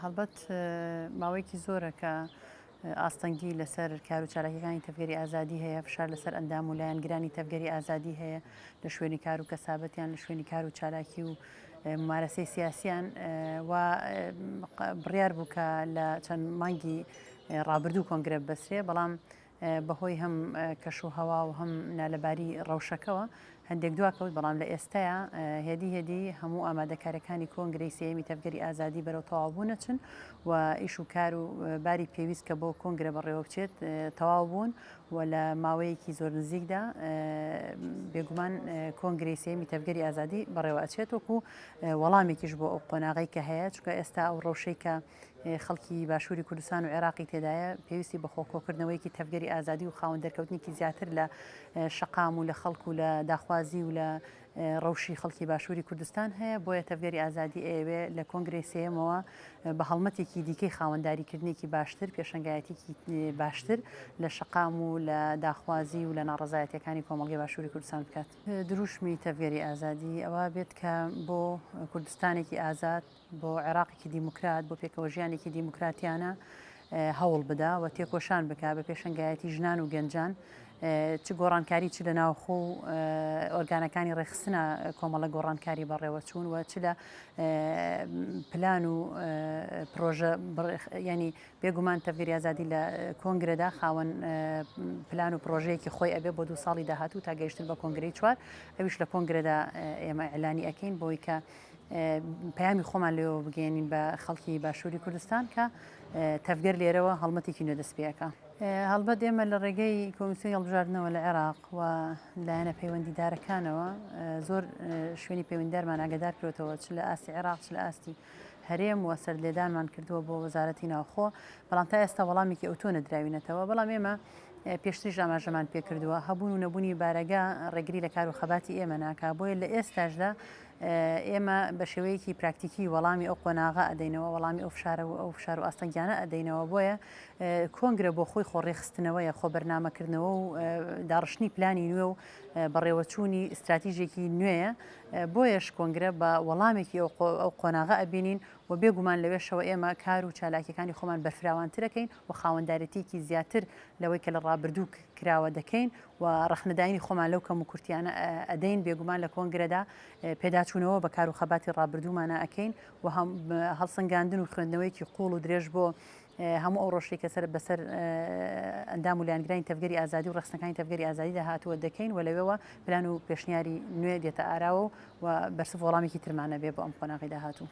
هەڵبەت ماوەیەکی زۆرە کە ئاستەنگی لەسەر کار و چالاکیەکانی تەفگەری ئازادی هەیە، فشار لەسەر ئەندام و لایەنگرانی تەفگەری ئازادی هەیە لە شوێنی کار و کەسابەتیان، لە شوێنی کار و چالاکی و ممارەسەی سیاسیان و بڕیار بوو کە لە چەند مانگی ڕابردوو کۆنگرە بەسرێ، بەڵام بەهۆی هەم کەشوهەوا و هەم نالەباری ڕەوشەکەەوە هەندێک دواکەوت، بەڵام لە ئێستاە هێدی هەموو ئامادەکارەکانی کۆنگرەی سێمی تەفگەری ئازادی بەرەو تەواو نەچن و ئیش و کار و باری پێویست کە بۆ کۆنگرە بەڕێوە بچێت تەواو بوون و لە ماوەیەکی زۆر نزیکدا بێگومان کۆنگرەی سێمی تەفگەری ئازادی بەڕێوە ئەچێت وەکو وەڵامێکیش بۆ ئەو قۆناغی کە هەیە، چونکە ئێستا ئەو ڕەوشەی کە خەڵکی باشووری کوردستان و عێراقی تێدایە پێویستی بە خۆکۆکردنەوەیکی تەفگەری ئازادی و خاوەن دەرکەوتنێکی زیاتر لە شەقام و لە خەڵک و لە داخوازی و لە ڕەوشی خەڵکی باشووری کوردستان هەیە، بۆیە تەفگەری ئازادی ئەوێ لە کۆنگرەی سێمەوە بە هەڵمەتێکی دیکەی خاوەنداریکردنێکی باشتر، پێشەنگایەتێکی باشتر لە شەقام و لە داخوازی و لە ناڕەزایەتەکانی کۆمەڵگەی باشووری کوردستان بکات. دروشمی تەفگەری ئازادی ئەوە بێت کە بۆ کوردستانێکی ئازاد، بۆ عێراقێکی دیموکرات، بۆ پێکەوە ژیانێکی دیموکراتیانە هەوڵ بدا و تێکۆشان بکات بە پێشەنگایەتی ژنان و گەنجان، چ گۆڕانکاری چ لە ناوخۆ و ئۆرگانەکانی ڕێخستنە کۆمەڵە گۆڕانکاری بەڕێوە چوون و چ لە پلان و پرۆژە ینی بێگومان تەفگەری ئازادی لە کۆنگرەدا خاوەن پلان و پرۆژەیەکی خۆی ئەبێ بۆ 2 ساڵی داهاتوو تا گەیشتن بە کۆنگرەی 4 ئەویش لە کۆنگرەدا ئێمە ئەعلانی ئەەکەین بۆی کە پەیامی خۆمان لێەوە بگەێنین بە خەڵکی باشووری کوردستان کە تەفگەر لێرەوە هەڵمەتێکی نوێ دەست پێەکە. هەڵبەت ئێمە لە ڕێگەی کۆمیسیۆنی هەڵبژاردنەوە لە عێراق و لایەنە پەیوەندیدارەکانەوە زۆر شوێنی پەیوەندیدارمان ئاگادار کردوەوە، چ لە ئاستی عێراق چ لە ئاستی هەرێم و سەرلێدانمان کردووە بۆ وەزارەتی ناوخۆ، بەڵام تا ئێستا وەڵامێکی ئەوتۆ نەدراوینەتەوە. بەڵام ئێمە پێشتریش ئاماژەمان پێکردووە هەبوون و نەبوونی بارەگا ڕێگری لە کار و خەباتی ئێمە ناکا، بۆیە لە ئێستاشدا ئێمە بە شێوەیەکی پراکتیکی وەڵامی ئەو قۆناغا ئەدەینەوە، وەڵامی ئەو فشار و ئاستەنگیانە ئەدەینەوە، بۆیە کۆنگرە بۆ خۆی خۆڕێخستنەوەیە، خۆ بەرنامەکردنەوە و داڕشتنی پلانی نوێ و بەڕێوەچوونی استراتیژێکی نوێیە، بۆیەش کۆنگرە بە وەڵامێکی ئەو قۆناغا ئەبینین و بێگومان لەوێشەوە ئێمە کار و چالاکیەکانی خۆمان بەرفراوانترەکەین و خاوەندارەتێکی زیاتر لەوەی کە لە ڕابردوو کراوە دەکەین و ڕەخنەدانی خۆمان لەو کەم و کورتیانە ئەدەین، بێگومان لە کۆنگرەدا پێداچوونەوە بە کار و خەباتی ڕابردوومانە ئەەکەین و هەڵسەنگاندن و خوێندنەوەیکی قوڵ و درێژ بۆ هەموو ئەو ڕۆژێک کە بەسەر ئەندام و لایەنگرانی تەفگەری ئازادی و ڕخستەکانی تەفگەری ئازادیدا هاتووە دەکەین و لەوێەوە پلان و پێشنیاری نوێ دێتە ئاراوە و بەرسف وەڵامێکی ترمانە بێ بۆ ئەم قۆناغی داهاتوو.